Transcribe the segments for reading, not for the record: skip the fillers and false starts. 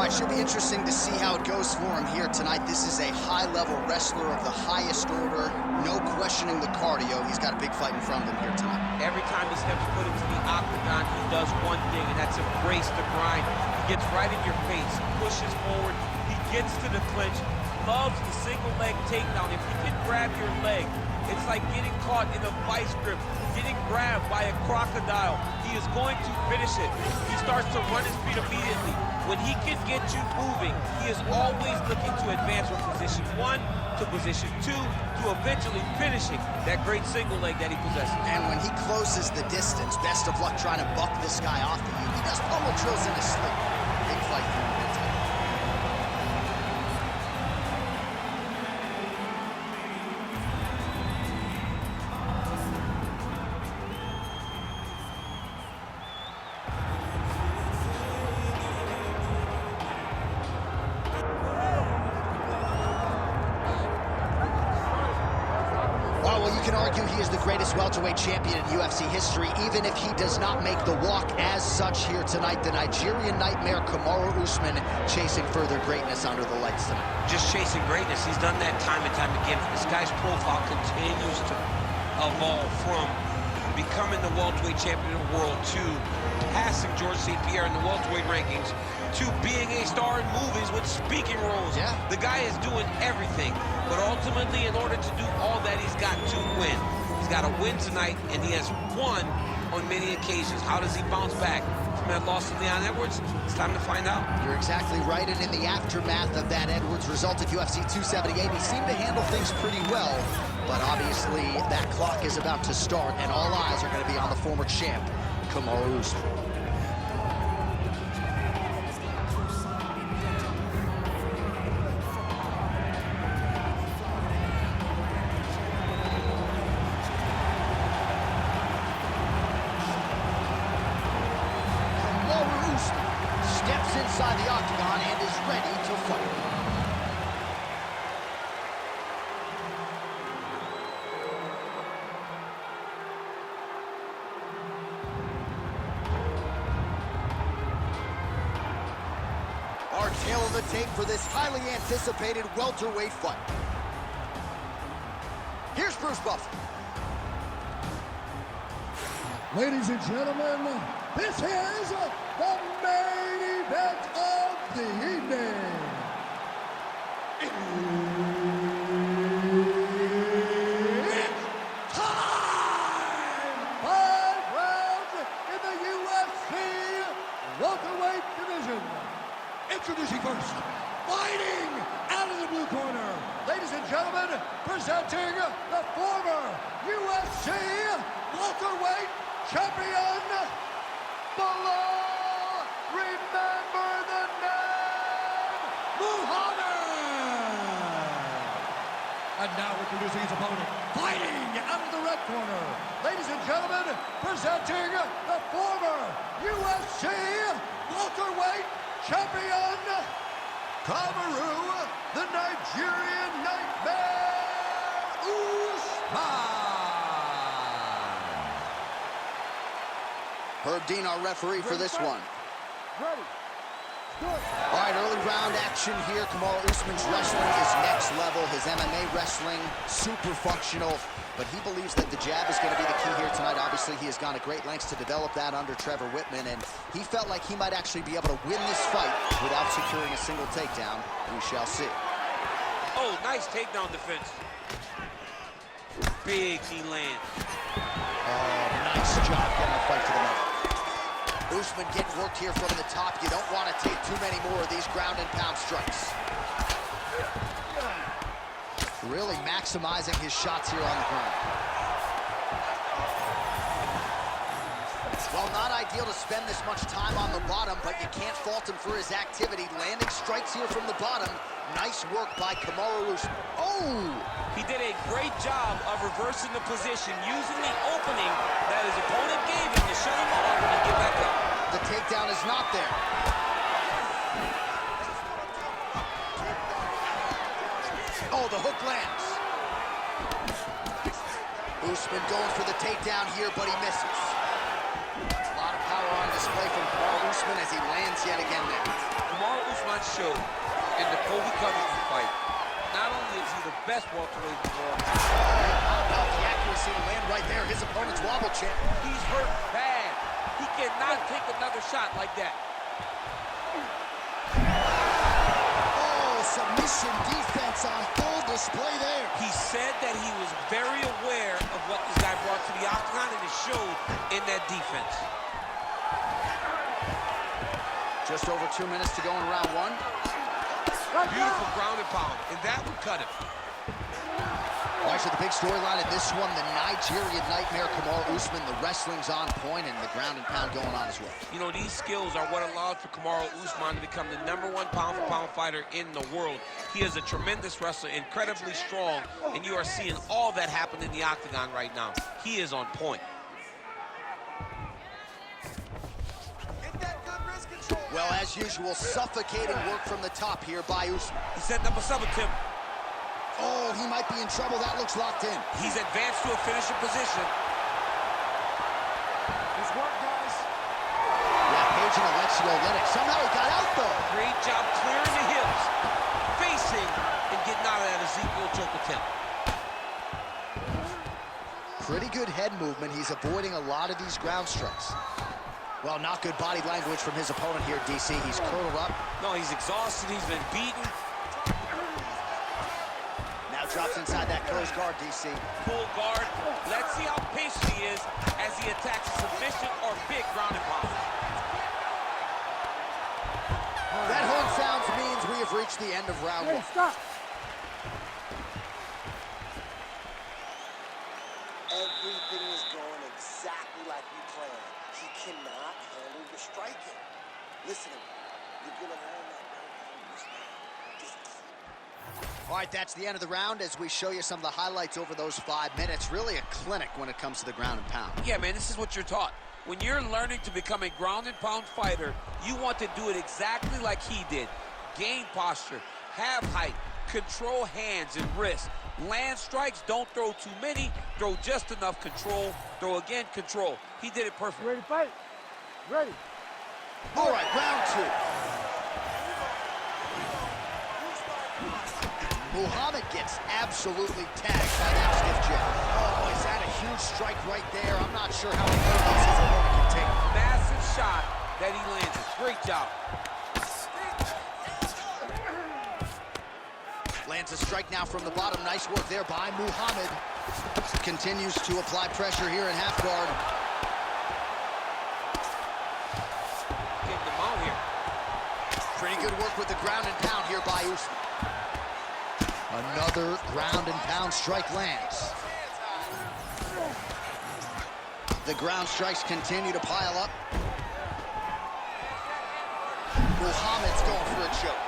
All right, should be interesting to see how it goes for him here tonight. This is a high-level wrestler of the highest order. No questioning the cardio. He's got a big fight in front of him here tonight. Every time he steps foot into the octagon, he does one thing, and that's embrace the grind. He gets right in your face, pushes forward, he gets to the clinch, loves the single leg takedown. If he can grab your leg, it's like getting caught in a vice grip, getting grabbed by a crocodile. He is going to finish it. He starts to run his feet immediately. When he can get you moving, he is always looking to advance from position 1 to position 2 to eventually finishing that great single leg that he possesses. And when he closes the distance, best of luck trying to buck this guy off of you. He does pummel drills in his sleep. Big fight for him. You can argue he is the greatest welterweight champion in UFC history, even if he does not make the walk as such here tonight. The Nigerian nightmare, Kamaru Usman, chasing further greatness under the lights tonight. Just chasing greatness. He's done that time and time again. This guy's profile continues to evolve from becoming the welterweight champion of the world to passing George St. Pierre in the welterweight rankings to being a star in movies with speaking roles. Yeah. The guy is doing everything, but ultimately, in order to do all that, he's got to win. He's got to win tonight, and he has won on many occasions. How does he bounce back from that loss to Leon Edwards? It's time to find out. You're exactly right, and in the aftermath of that Edwards result at UFC 278, he seemed to handle things pretty well, but obviously that clock is about to start, and all eyes are going to be on the former champ, Kamaru Usman. Steps inside the octagon and is ready to fight. Our tail of the tape for this highly anticipated welterweight fight. Here's Bruce Buffer. Ladies and gentlemen, this is the main event of the evening. It's time! 5 rounds in the UFC welterweight division. Introducing first, fighting out of the blue corner, ladies and gentlemen, presenting the former UFC welterweight champion, Belal. Remember the name, Muhammed. And now introducing his opponent, fighting out of the red corner, ladies and gentlemen, presenting the former UFC welterweight champion, Kamaru, the Nigerian nightmare, Usman. Herb Dean, our referee for this one. Ready. Good. All right, early round action here. Kamaru Usman's wrestling is next level. His MMA wrestling, super functional. But he believes that the jab is going to be the key here tonight. Obviously, he has gone to great lengths to develop that under Trevor Whitman. And he felt like he might actually be able to win this fight without securing a single takedown. We shall see. Oh, nice takedown defense. Big he lands. Oh, nice job getting the fight to the middle. Usman getting worked here from the top. You don't want to take too many more of these ground and pound strikes. Really maximizing his shots here on the ground. Well, not ideal to spend this much time on the bottom, but you can't fault him for his activity. Landing strikes here from the bottom. Nice work by Kamaru Usman. Oh! He did a great job of reversing the position, using the opening that his opponent gave him to shut him off and get back up. The takedown is not there. Oh, the hook lands. Usman going for the takedown here, but he misses. A lot of power on display from Kamaru Usman as he lands yet again there. Kamaru Usman showed in the Kobe Covington fight, not only is he the best welterweight in the world, The accuracy to land right there. His opponent's wobble champ. he's hurt bad. He cannot take another shot like that. Oh, submission defense on full display there. He said that he was very aware of what this guy brought to the octagon, and it showed in that defense. Just over 2 minutes to go in round one. Beautiful ground and pound, and that would cut him. Actually, the big storyline in this one, the Nigerian Nightmare, Kamaru Usman. The wrestling's on point and the ground and pound going on as well. You know, these skills are what allowed for Kamaru Usman to become the #1 pound-for-pound fighter in the world. He is a tremendous wrestler, incredibly strong, and you are seeing all that happen in the octagon right now. He is on point. Well, as usual, suffocating work from the top here by Usman. He set up a sub attempt. Oh, he might be in trouble. That looks locked in. He's advanced to a finishing position. Nice work, guys. Rampaging Alexio. Somehow he got out, though. Great job clearing the hips, facing, and getting out of that Ezekiel choke attempt. Pretty good head movement. He's avoiding a lot of these ground strikes. Well, not good body language from his opponent here, DC. He's curled up. No, he's exhausted. He's been beaten. Now drops inside that closed guard, DC. Full guard. Let's see how patient he is as he attacks a submission or big ground and pound. That horn sounds means we have reached the end of round one. Stop. Everything is going exactly like we planned. He cannot handle the striking. Listen, you're gonna learn that right now. Just keep. All right, that's the end of the round as we show you some of the highlights over those 5 minutes. Really a clinic when it comes to the ground and pound. Yeah, man, this is what you're taught. When you're learning to become a ground and pound fighter, you want to do it exactly like he did. Gain posture, have height, control hands and wrists. Land strikes, don't throw too many, throw just enough, control, throw again, control. He did it perfectly. Ready to fight? Ready. All right, round two. Muhammed gets absolutely tagged by that stiff jab. Oh, is that a huge strike right there? I'm not sure how many of these his opponent can take. Massive shot that he landed. Great job. Lands a strike now from the bottom. Nice work there by Muhammed. Continues to apply pressure here in half guard. Getting them out here. Pretty good work with the ground and pound here by Usman. Another ground and pound strike lands. The ground strikes continue to pile up. Muhammad's going for a choke.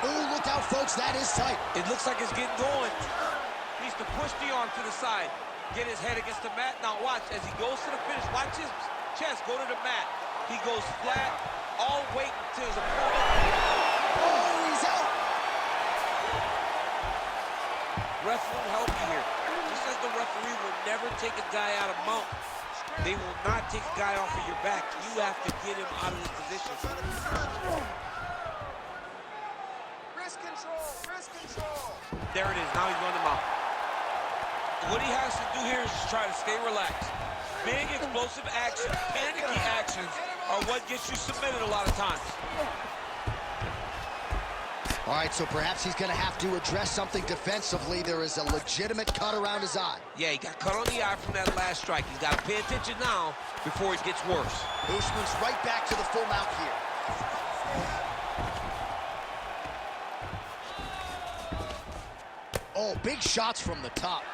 Oh, look out, folks, that is tight. It looks like it's getting going. Needs to push the arm to the side. Get his head against the mat. Now watch, as he goes to the finish, watch his chest go to the mat. He goes flat, all weight to his opponent. Oh, he's out. Ref won't help you here. Just as the referee will never take a guy out of mount, they will not take a guy off of your back. You have to get him out of this position. Wrist control, wrist control. There it is, now he's running him out. What he has to do here is just try to stay relaxed. Big explosive actions, panicky actions are what gets you submitted a lot of times. All right, so perhaps he's going to have to address something defensively. There is a legitimate cut around his eye. Yeah, he got cut on the eye from that last strike. He's got to pay attention now before it gets worse. Usman's right back to the full mount here. Oh, big shots from the top.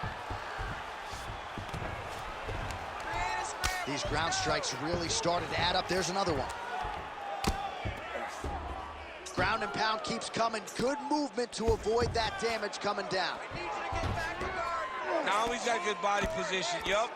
These ground strikes really started to add up. There's another one. Ground and pound keeps coming. Good movement to avoid that damage coming down. Now he's got good body position, yup.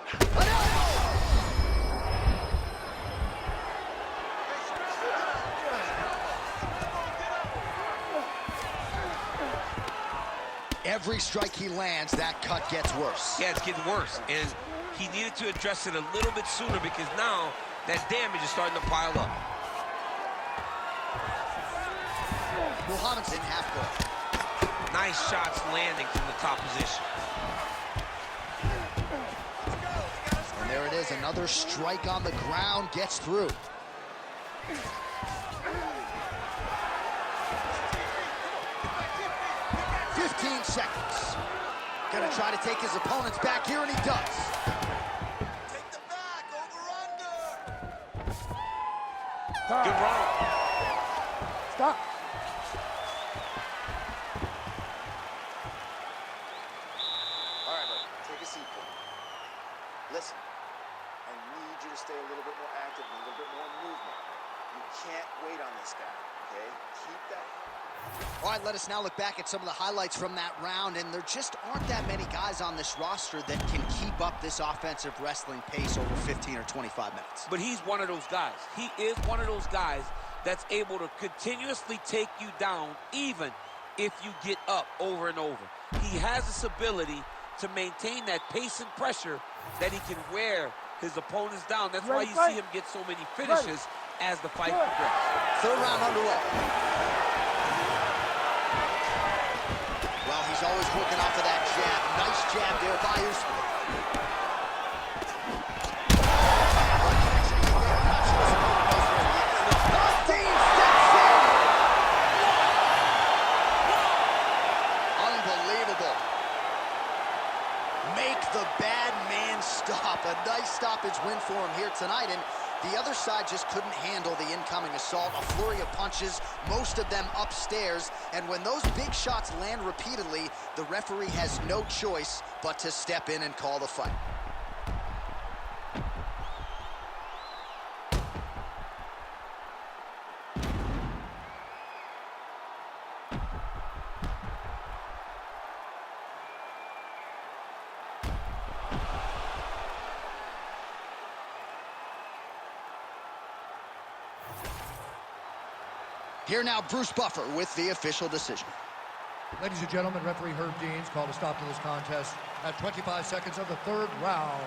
Every strike he lands, that cut gets worse. Yeah, it's getting worse. And he needed to address it a little bit sooner because now that damage is starting to pile up. Muhammed's in half guard. Nice shots landing from the top position. And there it is, another strike on the ground, gets through. "15 seconds. Gonna try to take his opponent's back here, and he does. Take the back, over, under. Good round. Stop. All right, buddy, take a seat, please. Listen, I need you to stay a little bit more active and a little bit more movement. You can't wait on this guy, okay? Keep that. All right, let us now look back at some of the highlights from that round, and there just aren't that many guys on this roster that can keep up this offensive wrestling pace over 15 or 25 minutes. But he's one of those guys. He is one of those guys that's able to continuously take you down even if you get up over and over. He has this ability to maintain that pace and pressure that he can wear his opponents down. That's why you see him get so many finishes as the fight progresses. Third round underway. Well, he's always working off of that jab. Nice jab there by Usman. Unbelievable. Make the bad man stop. A nice stoppage win for him here tonight, and the other side just couldn't handle the incoming assault. A flurry of punches, most of them upstairs, and when those big shots land repeatedly, the referee has no choice but to step in and call the fight. Here now, Bruce Buffer with the official decision. Ladies and gentlemen, referee Herb Deans called a stop to this contest at 25 seconds of the third round,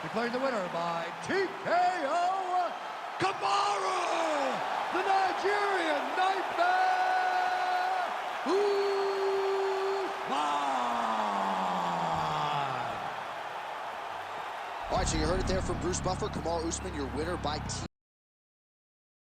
declaring the winner by TKO, Kamaru, the Nigerian Nightmare, Usman. All right, so you heard it there from Bruce Buffer. Kamaru Usman, your winner by